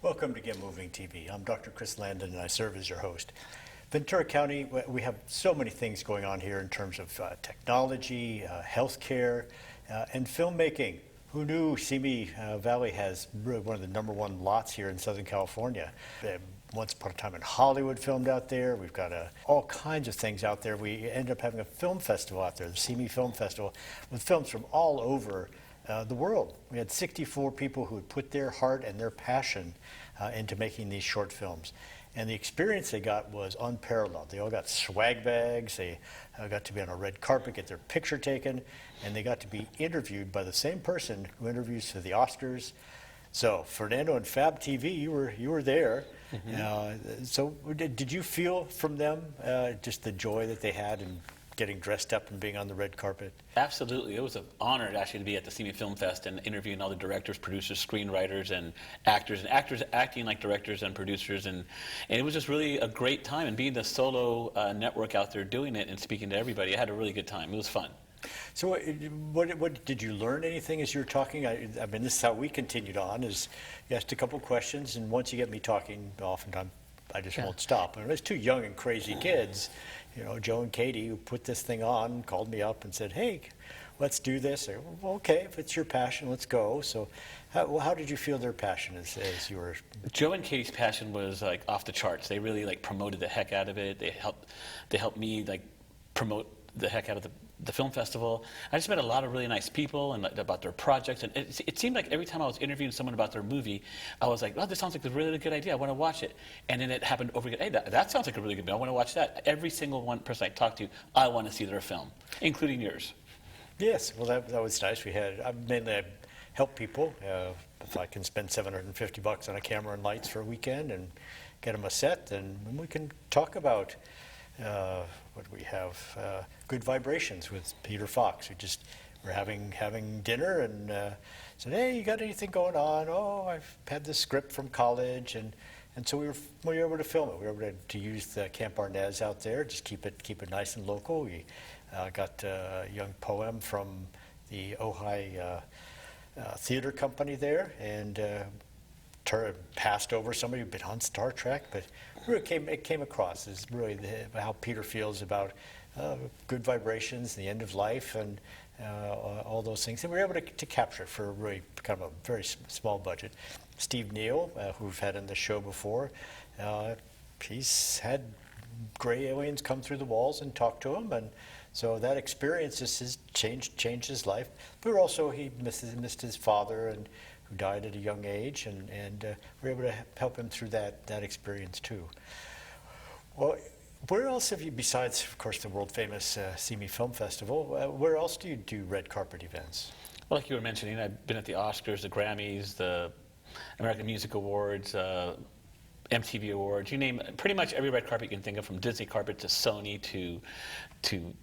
Welcome to Gmtv TV. I'm Dr. Chris Landon and I serve as your host. Ventura County, we have so many things going on here in terms of technology, healthcare, and filmmaking. Who knew Simi Valley has really one of the #1 lots here in Southern California. Once upon a time in Hollywood filmed out there. We've got all kinds of things out there. We ended up having a film festival out there, the Simi Film Festival, with films from all over the world. We had 64 people who had put their heart and their passion into making these short films. And the experience they got was unparalleled. They all got swag bags, they got to be on a red carpet, get their picture taken, and they got to be interviewed by the same person who interviews for the Oscars. So, Fernando and Fab TV, you were there. Mm-hmm. So did you feel from them just the joy that they had in getting dressed up and being on the red carpet? Absolutely. It was an honor actually to be at the Simi Film Fest and interviewing all the directors, producers, screenwriters, and actors acting like directors and producers. And it was just really a great time. And being the solo network out there doing it and speaking to everybody, I had a really good time. It was fun. So what did you learn anything as you were talking? I mean, this is how we continued on, is you asked a couple questions, and once you get me talking, oftentimes I just won't stop. And there's two young and crazy kids, you know, Joe and Katie, who put this thing on, called me up and said, hey, let's do this. I go, well, okay, if it's your passion, let's go. So how did you feel their passion as you were? Joe and Katie's passion was like off the charts. They really like promoted the heck out of it. They helped me like promote the heck out of the film festival. I just met a lot of really nice people and about their projects, and it seemed like every time I was interviewing someone about their movie, I was like, oh, this sounds like a really good idea, I want to watch it. And then it happened over again, hey, that sounds like a really good movie, I want to watch that. Every single one person I talked to, I want to see their film, including yours. Yes, well that was nice. I mainly help people. If I can spend $750 on a camera and lights for a weekend and get them a set, then we can talk about what we have, Good Vibrations with Peter Fox. We're having dinner and said, hey, you got anything going on? Oh, I've had this script from college, and so we were able to film it. We were able to use the Camp Arnaz out there, just keep it nice and local. We got a young poem from the Ojai theater company there, and passed over somebody who'd been on Star Trek, but it came across as really how Peter feels about good vibrations, the end of life, and all those things. And we were able to capture it for really kind of a very small budget. Steve Neal, who we've had on the show before, he's had gray aliens come through the walls and talk to him, and so that experience has changed his life. But he missed his father, and who died at a young age, and we're able to help him through that experience too. Well, where else have you, besides, of course, the world-famous Simi Film Festival, where else do you do red carpet events? Well, like you were mentioning, I've been at the Oscars, the Grammys, the American Music Awards, MTV Awards, you name it. Pretty much every red carpet you can think of, from Disney carpet to Sony to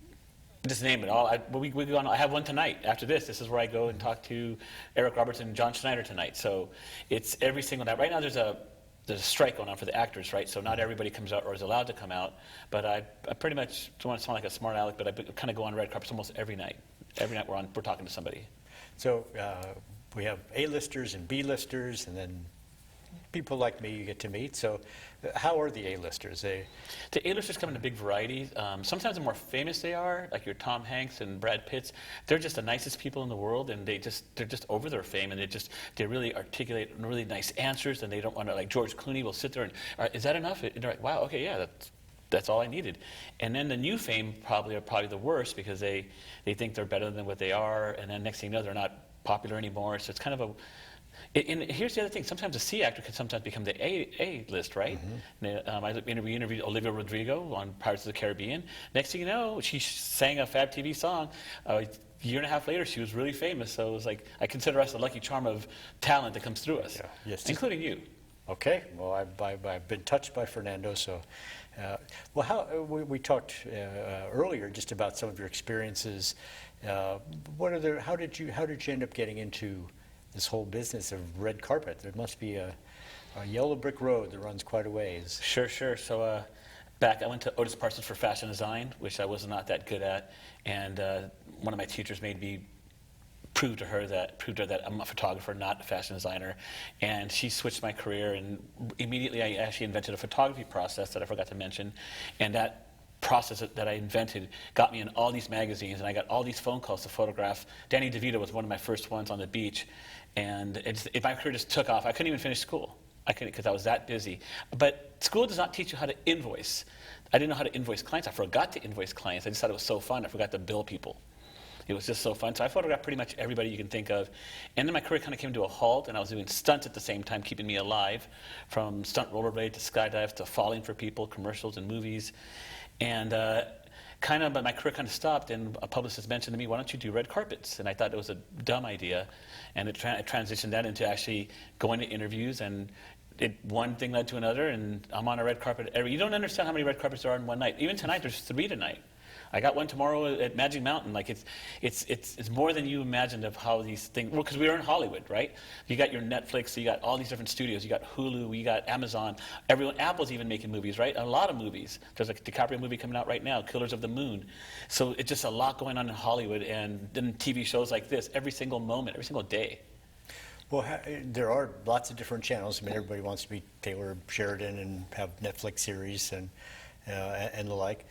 just name it all. I have one tonight. After this is where I go and talk to Eric Roberts and John Schneider tonight. So it's every single night. Right now there's a strike going on for the actors, right? So not everybody comes out or is allowed to come out. But I pretty much don't want to sound like a smart aleck, but I kind of go on red carpets almost every night. Every night we're talking to somebody. So we have A-listers and B-listers, and then people like me you get to meet. So how are the A-listers? The A-listers come in a big variety. Sometimes the more famous they are, like your Tom Hanks and Brad Pitts, they're just the nicest people in the world, and they're just over their fame, and they really articulate really nice answers, and they don't want to, like George Clooney will sit there and, is that enough? And they're like, wow, okay, yeah, that's all I needed. And then the new fame are probably the worst, because they think they're better than what they are, and then next thing you know, they're not popular anymore. So it's kind of and here's the other thing. Sometimes a C actor can sometimes become the A list, right? Mm-hmm. I interviewed Olivia Rodrigo on Pirates of the Caribbean. Next thing you know, she sang a Fab TV song. A year and a half later, she was really famous. So it was like, I consider us the lucky charm of talent that comes through us, yes, including you. Okay. Well, I've been touched by Fernando. So, well, we talked earlier just about some of your experiences. How did you end up getting into this whole business of red carpet? There must be a yellow brick road that runs quite a ways. Sure. So I went to Otis Parsons for fashion design, which I was not that good at, and one of my teachers made me proved to her that I'm a photographer, not a fashion designer. And she switched my career, and immediately I actually invented a photography process that I forgot to mention. And that process that I invented got me in all these magazines, and I got all these phone calls to photograph. Danny DeVito was one of my first ones on the beach, and my career just took off. I couldn't even finish school. I couldn't, because I was that busy. But school does not teach you how to invoice. I didn't know how to invoice clients. I forgot to invoice clients. I just thought it was so fun. I forgot to bill people. It was just so fun. So I photographed pretty much everybody you can think of. And then my career kind of came to a halt, and I was doing stunts at the same time, keeping me alive, from stunt rollerblade to skydive to falling for people, commercials and movies. And but my career kind of stopped, and a publicist mentioned to me, why don't you do red carpets? And I thought it was a dumb idea. And it transitioned that into actually going to interviews, and one thing led to another, and I'm on a red carpet you don't understand how many red carpets there are in one night. Even tonight, there's 3 tonight. I got one tomorrow at Magic Mountain. Like it's more than you imagined of how these things. Well, because we are in Hollywood, right? You got your Netflix, so you got all these different studios. You got Hulu, you got Amazon. Apple's even making movies, right? A lot of movies. There's a DiCaprio movie coming out right now, Killers of the Moon. So it's just a lot going on in Hollywood, and then TV shows like this every single moment, every single day. Well, there are lots of different channels. I mean, everybody wants to be Taylor Sheridan and have Netflix series and the like.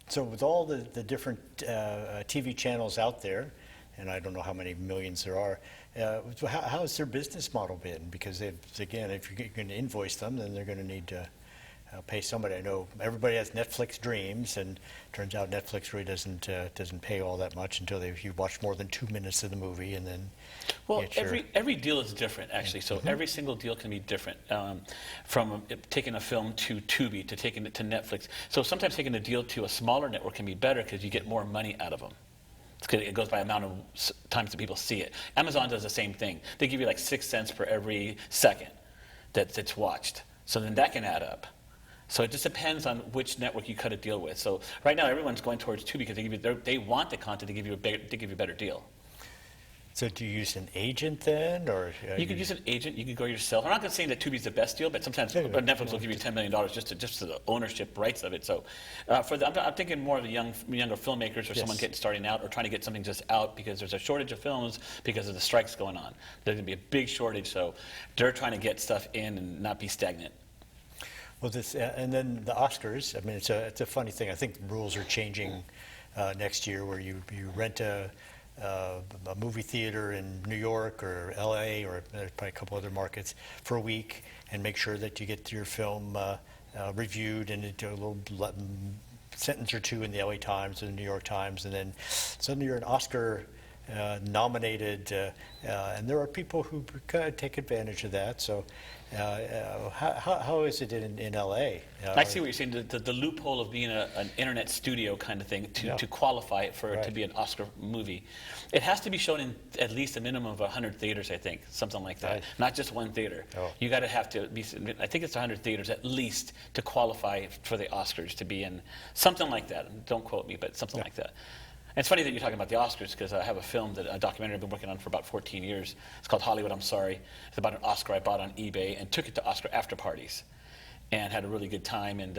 So with all the different TV channels out there, and I don't know how many millions there are, how has their business model been? Because again, if you're going to invoice them, then they're going to need to pay somebody. I know everybody has Netflix dreams, and turns out Netflix really doesn't pay all that much until you watch more than 2 minutes of the movie, and then. Well, every deal is different, actually. So every single deal can be different, from taking a film to Tubi to taking it to Netflix. So sometimes taking a deal to a smaller network can be better because you get more money out of them. It goes by amount of times that people see it. Amazon does the same thing. They give you like 6 cents per every second that's watched. So then that can add up. So it just depends on which network you cut a deal with. So right now everyone's going towards Tubi because they want the content to give you a better deal. So do you use an agent then, or you could use an agent? You could go yourself. I'm not going to say that Tubi's the best deal, but sometimes Netflix will give you $10 million just to the ownership rights of it. So I'm thinking more of the younger filmmakers, or someone starting out or trying to get something just out because there's a shortage of films because of the strikes going on. There's going to be a big shortage, so they're trying to get stuff in and not be stagnant. Well, and then the Oscars. I mean, it's a funny thing. I think the rules are changing next year, where you rent a movie theater in New York or LA or probably a couple other markets for a week, and make sure that you get your film reviewed and do a little sentence or two in the LA Times or the New York Times, and then suddenly you're an Oscar nominated, and there are people who kind of take advantage of that. So how is it in LA? I see what you're saying, the loophole of being an internet studio kind of thing to qualify it to be an Oscar movie. It has to be shown in at least a minimum of 100 theaters, I think, something like that. Right. Not just one theater. Oh. You got to have to be, I think it's 100 theaters at least to qualify for the Oscars, to be in something like that. Don't quote me, but something like that. And it's funny that you're talking about the Oscars, because I have a documentary I've been working on for about 14 years. It's called Hollywood, I'm Sorry. It's about an Oscar I bought on eBay and took it to Oscar after parties and had a really good time. And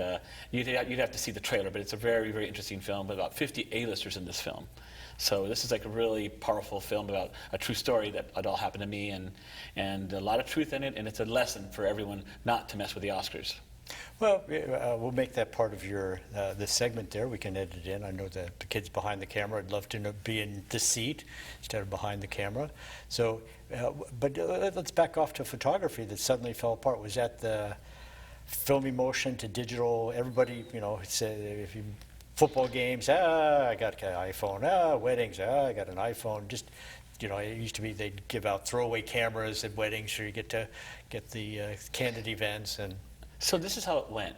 you'd have to see the trailer, but it's a very, very interesting film. About 50 A-listers in this film. So this is like a really powerful film about a true story that it all happened to me, and a lot of truth in it, and it's a lesson for everyone not to mess with the Oscars. Well, we'll make that part of your this segment there. We can edit it in. I know that the kids behind the camera would love to be in the seat instead of behind the camera. So, but let's back off to photography that suddenly fell apart. Was that the film emotion to digital? Everybody, if you football games, I got an iPhone. Weddings, I got an iPhone. Just, it used to be they'd give out throwaway cameras at weddings, so you get the candid events. And so this is how it went.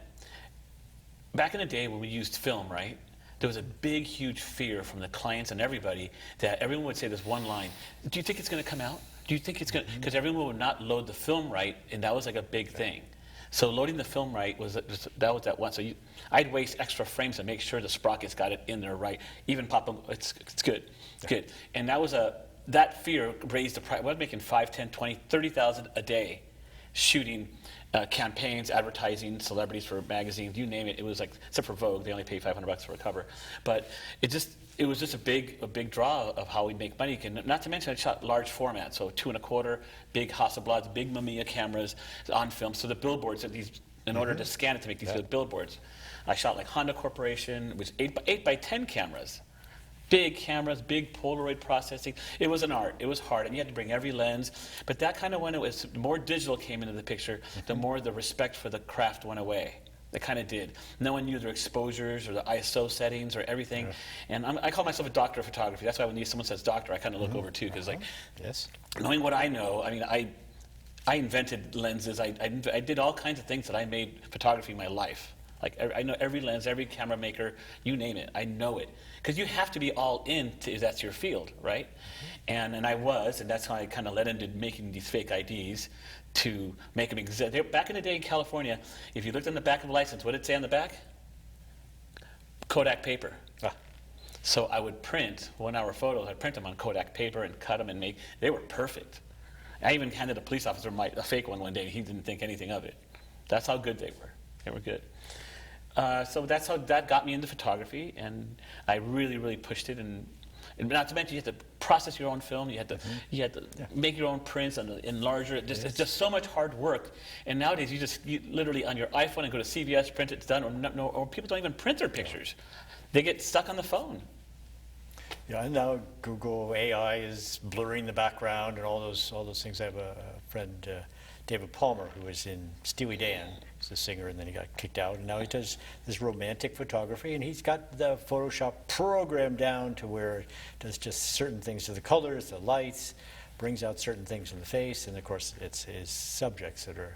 Back in the day when we used film, right, there was a big, huge fear from the clients and everybody that everyone would say this one line: "Do you think it's going to come out? Do you think it's going to?" Because everyone would not load the film right, and that was like a big thing. So loading the film right was that one. So I'd waste extra frames to make sure the sprockets got it in there right. Even pop them, it's good, it's good. And that fear raised the price. I was making 5, 10, 20, 30,000 a day shooting campaigns, advertising, celebrities for magazines, you name it. It was like, except for Vogue, they only pay $500 for a cover. But it was just a big draw of how we make money. And not to mention, I shot large format, so 2.25, big Hasselblads, big Mamiya cameras on film. So the billboards, in order to scan it to make these good billboards. I shot like Honda Corporation, which 8 by 10 cameras. Big cameras, big Polaroid processing. It was an art. It was hard, and you had to bring every lens. But that kind of when it was, the more digital came into the picture, the more the respect for the craft went away. It kind of did. No one knew their exposures or the ISO settings or everything. And I call myself a doctor of photography. That's why when someone says doctor, I kind of look over too, because like, knowing what I know, I mean, I invented lenses. I did all kinds of things that I made photography my life. Like I know every lens, every camera maker, you name it. I know it. Because you have to be all in if that's your field, right? And I was, and that's how I kind of led into making these fake IDs to make them exist. Back in the day in California, if you looked on the back of the license, what did it say on the back? Kodak paper. So I would print 1-hour photos. I'd print them on Kodak paper and cut them and they were perfect. I even handed a police officer a fake one day. He didn't think anything of it. That's how good they were. They were good. So that's how that got me into photography, and I really pushed it. And not to mention, you had to process your own film. You had to make your own prints and enlarge it. It's just so much hard work. And nowadays, you literally on your iPhone and go to CVS, print it's done, or people don't even print their pictures. They get stuck on the phone. Yeah, and now Google AI is blurring the background and all those things. I have a friend, David Palmer, who was in Steely Dan. He's a singer, and then he got kicked out, and now he does this romantic photography, and he's got the Photoshop program down to where it does just certain things to the colors, the lights, brings out certain things in the face, and of course it's his subjects that are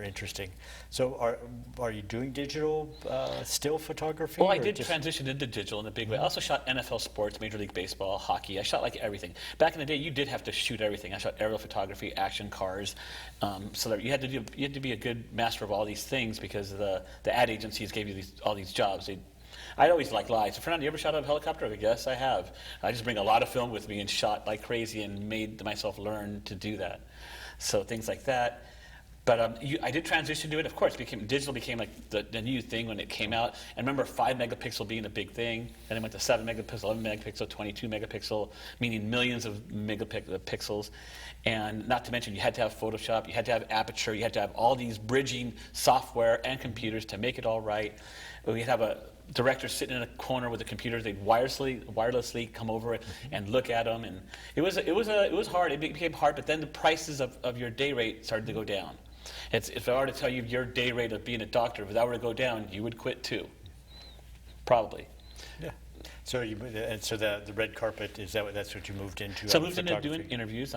interesting. So are you doing digital still photography? Well, I did transition into digital in a big way. I also shot NFL sports, Major League Baseball, hockey. I shot like everything. Back in the day, you did have to shoot everything. I shot aerial photography, action cars. So that you had to be a good master of all these things because the ad agencies gave you all these jobs. I always like lies. So Fernando, you ever shot out of a helicopter? Yes, I have. I just bring a lot of film with me and shot like crazy and made myself learn to do that. So things like that. But I did transition to it. Of course, digital became like the new thing when it came out. And remember 5 megapixel being a big thing. Then it went to 7 megapixel, 11 megapixel, 22 megapixel, meaning millions of megapixels. And not to mention, you had to have Photoshop, you had to have aperture, you had to have all these bridging software and computers to make it all right. We'd have a director sitting in a corner with a computer. They'd wirelessly come over it and look at them. And it was hard. It became hard. But then the prices of your day rate started to go down. If I were to tell you your day rate of being a doctor, if that were to go down, you would quit too. Probably. Yeah. So the red carpet, that's what you moved into? So I moved into doing interviews.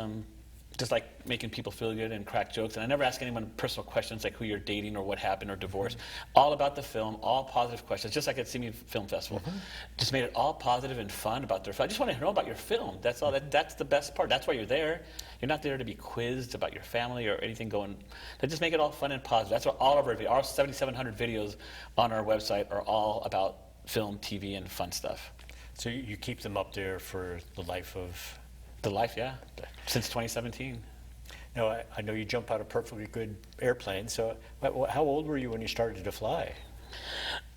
Just like making people feel good and crack jokes. And I never ask anyone personal questions like who you're dating or what happened or divorce. All about the film, all positive questions, just like at Simi Film Festival. Just made it all positive and fun about their film. I just want to know about your film. That's all. That's the best part. That's why you're there. You're not there to be quizzed about your family or anything going. They just make it all fun and positive. That's what all of our 7,700 videos on our website are all about film, TV, and fun stuff. So you keep them up there for the life of... The life, yeah, since 2017. Now, I know you jump out of perfectly good airplanes, so how old were you when you started to fly?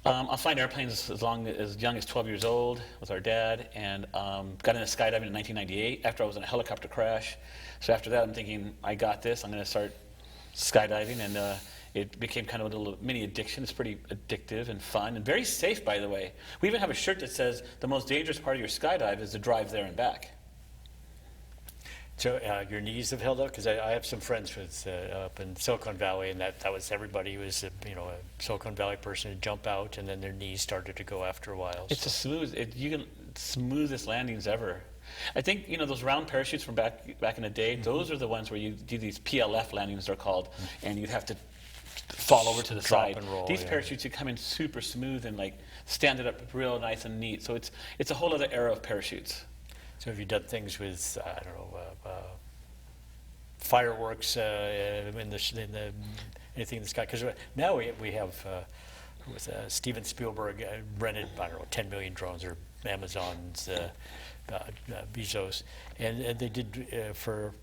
I was flying airplanes as young as 12 years old with our dad, and got into skydiving in 1998 after I was in a helicopter crash. So after that, I'm thinking, I got this, I'm going to start skydiving, and it became kind of a little mini addiction. It's pretty addictive and fun, and very safe, by the way. We even have a shirt that says, the most dangerous part of your skydive is the drive there and back. So your knees have held up? Because I have some friends up in Silicon Valley, and that was everybody was a Silicon Valley person to jump out, and then their knees started to go after a while. It's smoothest landings ever. I think those round parachutes from back in the day. Those are the ones where you do these PLF landings, they're called, and you'd have to fall over to the side. And roll, these parachutes, you come in super smooth and like stand it up real nice and neat. So it's a whole other era of parachutes. So have you done things with, fireworks anything in the sky? Because now we have, Steven Spielberg rented, 10 million drones, or Amazon's Bezos, and they did for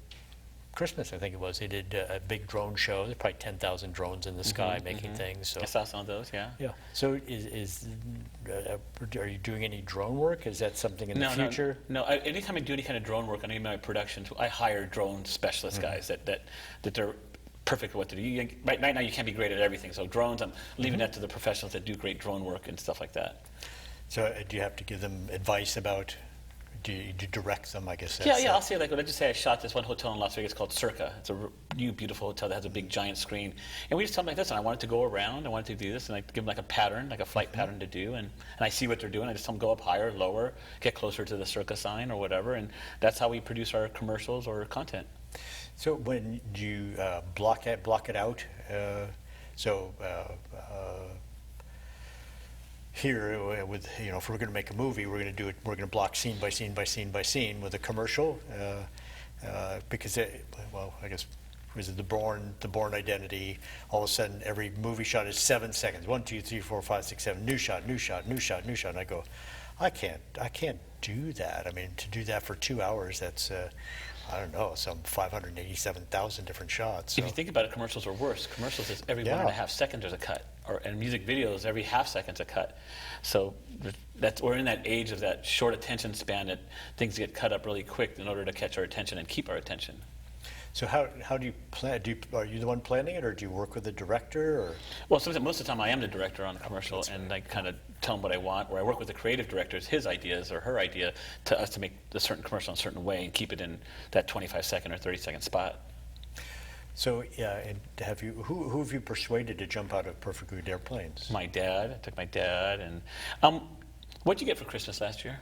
Christmas, I think it was. They did a big drone show. There's probably 10,000 drones in the sky making things. So I saw some of those, yeah. yeah. So are you doing any drone work? Is that something in the future? No. Anytime I do any kind of drone work on any of my productions, I hire drone specialist guys that they're perfect at what to do. Right now, you can't be great at everything. So drones, I'm leaving that to the professionals that do great drone work and stuff like that. So do you have to give them advice about? Do you direct them? I guess. Yeah. I'll say, like, let's just say I shot this one hotel in Las Vegas called Circa. It's a new, beautiful hotel that has a big, giant screen. And we just tell them like this, and I want it to go around. I want it to do this, and I give them like a pattern, like a flight pattern to do, and I see what they're doing. I just tell them go up higher, lower, get closer to the Circa sign or whatever, and that's how we produce our commercials or content. So when you block it out, here with if we're going to make a movie, we're going to do it. We're going to block scene by scene by scene by scene with a commercial, because I guess was it the Bourne Identity? All of a sudden, every movie shot is 7 seconds. 1, 2, 3, 4, 5, 6, 7. New shot, new shot, new shot, new shot. And I go, I can't do that. I mean, to do that for 2 hours, that's I don't know, some 587,000 different shots. So. If you think about it, commercials are worse. Commercials is every 1.5 seconds there's a cut, and music videos every half second's a cut. So we're in that age of that short attention span that things get cut up really quick in order to catch our attention and keep our attention. So how do you plan? Are you the one planning it, or do you work with the director? Or? Well, most of the time I am the director on a commercial, and I kind of tell him what I want, or I work with the creative director, his ideas or her idea, to us to make a certain commercial in a certain way and keep it in that 25-second or 30-second spot. So and who have you persuaded to jump out of perfectly good airplanes? My dad. I took my dad, and what'd you get for Christmas last year?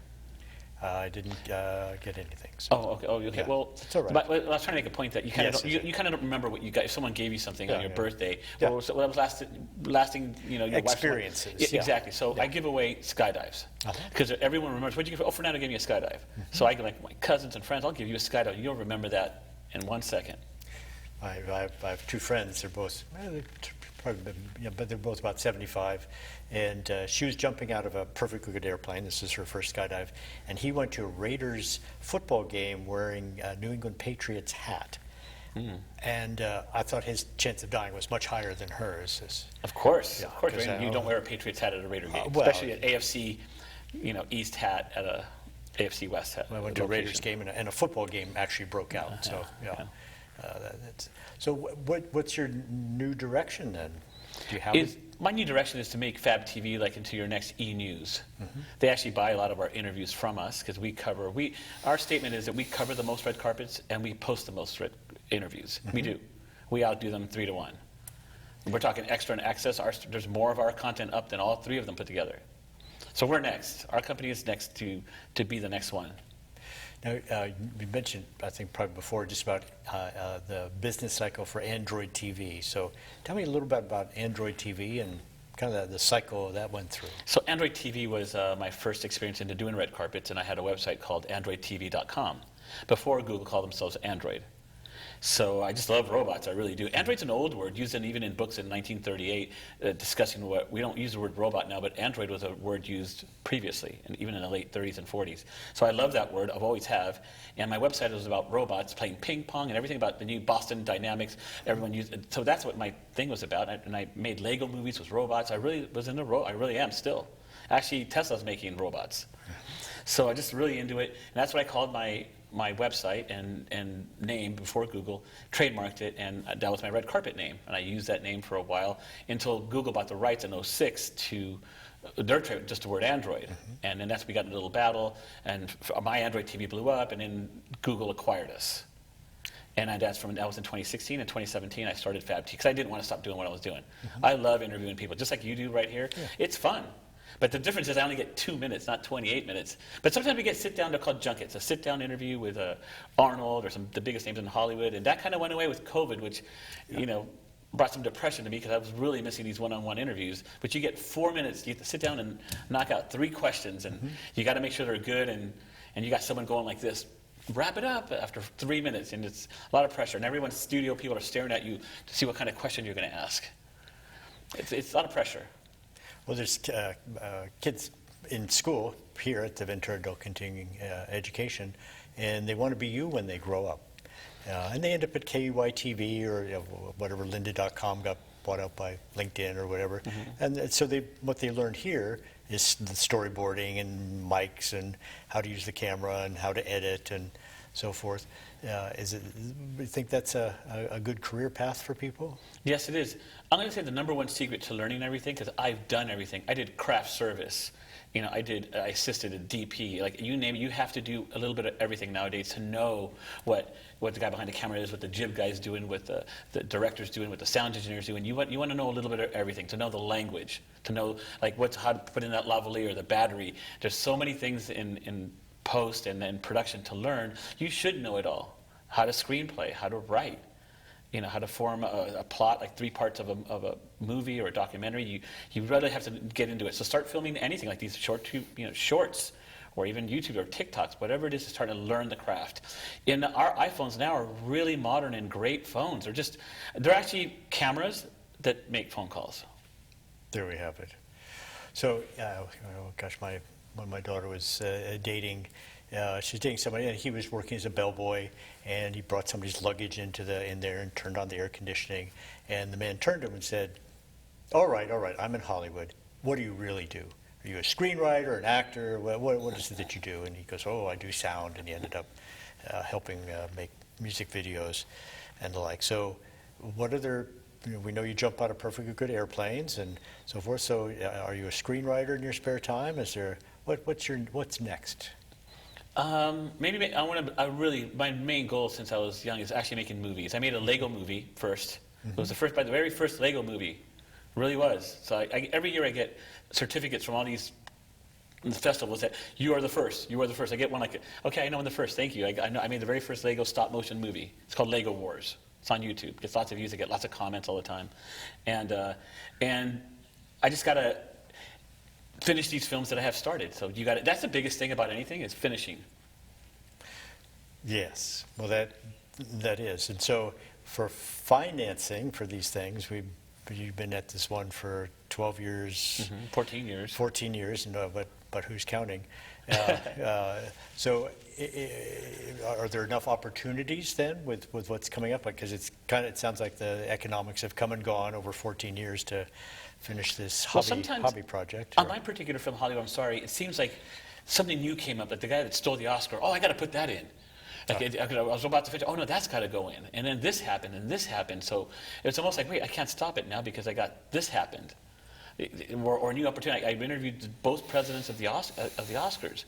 I didn't get anything. So. Oh, okay. Oh, okay. Yeah, well, it's all right. But I was trying to make a point that you kind of you kind of don't remember what you got. If someone gave you something on your birthday, what was lasting, your experiences. Yeah, exactly. So I give away skydives because everyone remembers. What did you give? Oh, Fernando gave me a skydive. So I give like my cousins and friends. I'll give you a skydive. You'll remember that in 1 second. I have two friends. They're both but they're both about 75, and she was jumping out of a perfectly good airplane. This is her first skydive, and he went to a Raiders football game wearing a New England Patriots hat. And I thought his chance of dying was much higher than hers. Of course, right? You don't wear a Patriots hat at a Raider game, especially an AFC, East hat at a AFC West hat. I went to a Raiders game, and a football game actually broke out. So what's your new direction then? Do you have my new direction is to make Fab TV like into your next e-news. They actually buy a lot of our interviews from us because our statement is that we cover the most red carpets and we post the most red interviews. We do. We outdo them 3 to 1. We're talking extra and access. There's more of our content up than all 3 of them put together. So we're next. Our company is next to be the next one. Now, you mentioned, I think probably before, just about the business cycle for Android TV. So tell me a little bit about Android TV and kind of the cycle that went through. So Android TV was my first experience into doing red carpets, and I had a website called AndroidTV.com before Google called themselves Android. So I just love robots, I really do. Android's an old word, used even in books in 1938, discussing we don't use the word robot now, but Android was a word used previously, and even in the late 30s and 40s. So I love that word, I've always have. And my website was about robots, playing ping pong and everything about the new Boston Dynamics. Everyone used it. So that's what my thing was about. And I made Lego movies with robots. I really was into I really am still. Actually, Tesla's making robots. So I'm just really into it. And that's what I called my website and name before Google, trademarked it, and that was my red carpet name. And I used that name for a while until Google bought the rights in 2006 to just the word Android. And then we got in a little battle, and my Android TV blew up, and then Google acquired us. And that was in 2016. In 2017, I started Fab TV because I didn't want to stop doing what I was doing. I love interviewing people, just like you do right here. Yeah. It's fun. But the difference is I only get 2 minutes, not 28 minutes. But sometimes we get sit-down, they're called junkets, a sit-down interview with Arnold or the biggest names in Hollywood. And that kind of went away with COVID, which, brought some depression to me because I was really missing these one-on-one interviews. But you get 4 minutes, you have to sit down and knock out 3 questions. And you got to make sure they're good. And you got someone going like this, wrap it up after 3 minutes. And it's a lot of pressure. And everyone's studio people are staring at you to see what kind of question you're going to ask. It's a lot of pressure. Well, there's kids in school here at the Ventura Adult Continuing Education, and they want to be you when they grow up. And they end up at KUYTV or whatever, lynda.com got bought out by LinkedIn or whatever. And so what they learned here is the storyboarding and mics and how to use the camera and how to edit and so forth. Do you think that's a good career path for people? Yes, it is. I'm going to say the number one secret to learning everything, because I've done everything. I did craft service. You know, I assisted a DP. Like, you name it, you have to do a little bit of everything nowadays to know what the guy behind the camera is, what the jib guy's doing, what the director's doing, what the sound engineer's doing. You want to know a little bit of everything, to know the language, to know like how to put in that lavalier, the battery. There's so many things in post and then production to learn. You should know it all. How to screenplay, how to write, you know, how to form a plot, like 3 parts of a movie or a documentary. You really have to get into it. So start filming anything like these shorts, or even YouTube or TikToks, whatever it is, to start to learn the craft. Our iPhones now are really modern and great phones. They're actually cameras that make phone calls. There we have it. So, gosh, when my daughter was dating, she was dating somebody, and he was working as a bellboy, and he brought somebody's luggage in there and turned on the air conditioning, and the man turned to him and said, all right, I'm in Hollywood. What do you really do? Are you a screenwriter, an actor? What is it that you do? And he goes, I do sound, and he ended up helping make music videos and the like. So what other, we know you jump out of perfectly good airplanes and so forth, so are you a screenwriter in your spare time? Is there, what's next? Maybe my main goal since I was young is actually making movies. I made a Lego movie first. It was the very first Lego movie. It really was. So every year I get certificates from all these festivals that you are the first. I get one like, okay, I know I'm the first. Thank you. I made the very first Lego stop motion movie. It's called Lego Wars. It's on YouTube. It gets lots of views. I get lots of comments all the time. And I just gotta finish these films that I have started. So that's the biggest thing about anything, is finishing. Yes, well that is. And so for financing for these things, you've been at this one for 12 years. 14 years. 14 years, but who's counting? So are there enough opportunities then with what's coming up? Because it sounds like the economics have come and gone over 14 years to finish this hobby project. On my particular film, Hollywood, I'm sorry, it seems like something new came up. Like the guy that stole the Oscar, I got to put that in. Like I was about to finish, no, that's got to go in. And then this happened, and this happened. So it's almost like, wait, I can't stop it now because this happened. Or a new opportunity. I interviewed both presidents of the Oscars.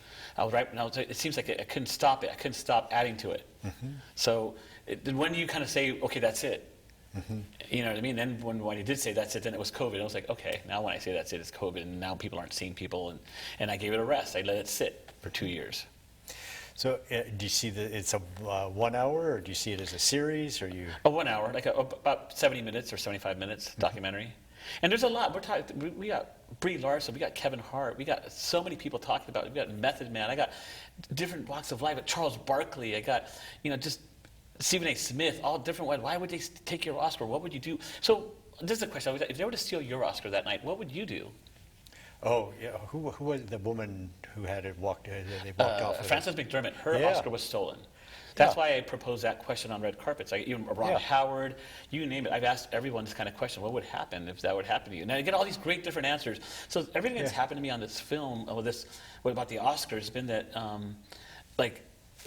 It seems like I couldn't stop it. I couldn't stop adding to it. So when do you kind of say, okay, that's it? You know what I mean? Then when he did say that's it, then it was COVID. I was like, okay, now when I say that's it, it's COVID, and now people aren't seeing people, and I gave it a rest. I let it sit for 2 years. So do you see that it's a 1 hour, or do you see it as a series, or you? 1 hour, like about 70 minutes or 75 minutes documentary. And there's a lot. We got Brie Larson, we got Kevin Hart, we got so many people talking about it. We got Method Man, I got different walks of life. Charles Barkley, I got just Stephen A. Smith, all different. Why would they take your Oscar? What would you do? So this is a question. If they were to steal your Oscar that night, what would you do? Oh, yeah. Who was the woman who had it walked? They walked off. Frances McDermott. Her Oscar was stolen. That's why I proposed that question on red carpets. Even Ron Howard, you name it. I've asked everyone this kind of question: what would happen if that would happen to you? And I get all these great different answers. So everything that's happened to me on this film, about the Oscars, has been that,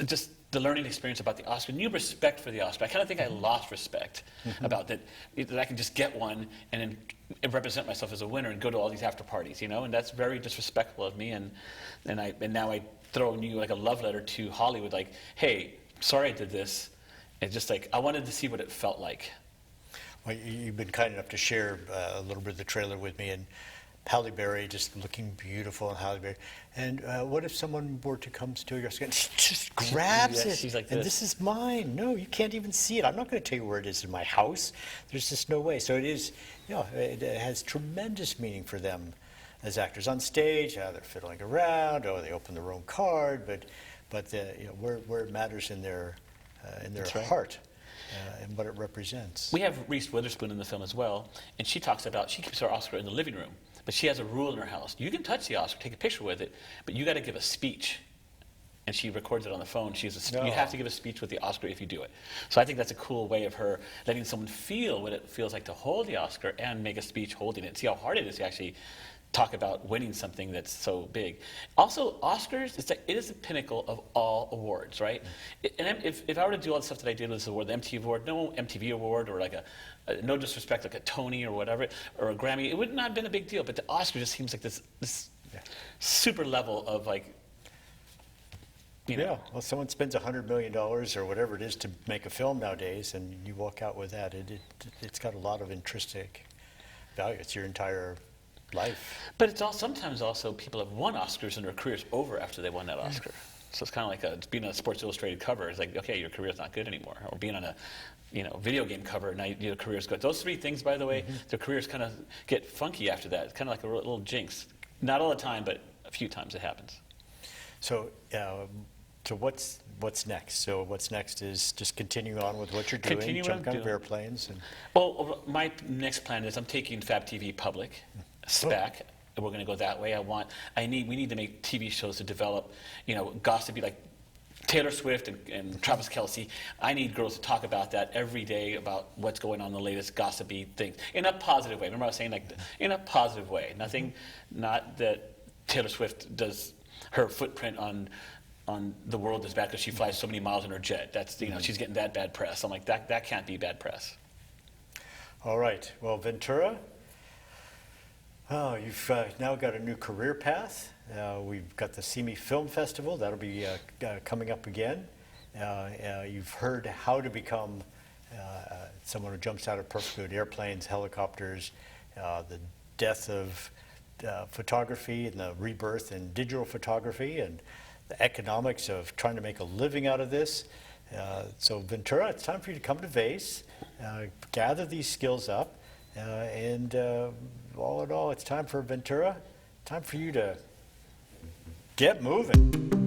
just the learning experience about the Oscar, new respect for the Oscar. I kind of think I lost respect about that I can just get one and then represent myself as a winner and go to all these after parties, and that's very disrespectful of me. And now I throw you like a love letter to Hollywood, like, hey, sorry I did this. And just like, I wanted to see what it felt like. Well, you've been kind enough to share a little bit of the trailer with me, and Halle Berry just looking beautiful in Halle Berry. And what if someone were to come to your skin, just grabs it, she's like and this is mine. No, you can't even see it. I'm not going to tell you where it is in my house. There's just no way. So it is, it has tremendous meaning for them as actors on stage. They're fiddling around. They open their own card, but where it matters in their heart. And what it represents. We have Reese Witherspoon in the film as well, and she talks about, she keeps her Oscar in the living room, but she has a rule in her house. You can touch the Oscar, take a picture with it, but you got to give a speech and she records it on the phone. You No. have to give a speech with the Oscar if you do it. So I think that's a cool way of her letting someone feel what it feels like to hold the Oscar and make a speech holding it. See how hard it is to actually talk about winning something that's so big. Also, Oscars, it is the pinnacle of all awards, right? And if I were to do all the stuff that I did with this award, the MTV award, no MTV award, or like no disrespect, like a Tony or whatever, or a Grammy, it would not have been a big deal. But the Oscar just seems like this super level of like, you know. Yeah, well, someone spends $100 million or whatever it is to make a film nowadays, and you walk out with that. It's got a lot of intrinsic value. It's your entire life. But it's sometimes also people have won Oscars and their career's over after they won that Oscar. So it's kind of like being on a Sports Illustrated cover. It's like, okay, your career's not good anymore. Or being on a video game cover, now your career's good. Those three things, by the way, their careers kind of get funky after that. It's kind of like a little jinx. Not all the time, but a few times it happens. So, what's next? So what's next is just continuing on with what you're doing, Continue what jumping I'm out of doing. airplanes. And Well, my next plan is I'm taking Fab TV public, SPAC. And we're going to go that way. We need to make TV shows to develop, gossipy like Taylor Swift and Travis Kelce. I need girls to talk about that every day, about what's going on, the latest gossipy things, in a positive way. Remember I was saying, like, in a positive way. Not that Taylor Swift does her footprint on the world is bad because she flies so many miles in her jet. That's, she's getting that bad press. I'm like, that can't be bad press. all right, well, Ventura, you've now got a new career path. We've got the See Me Film Festival. That'll be coming up again. You've heard how to become someone who jumps out of perfectly good airplanes, helicopters, the death of photography and the rebirth in digital photography, and the economics of trying to make a living out of this. So Ventura, it's time for you to come to VACE, gather these skills up, and all in all, it's time for Ventura, time for you to get moving.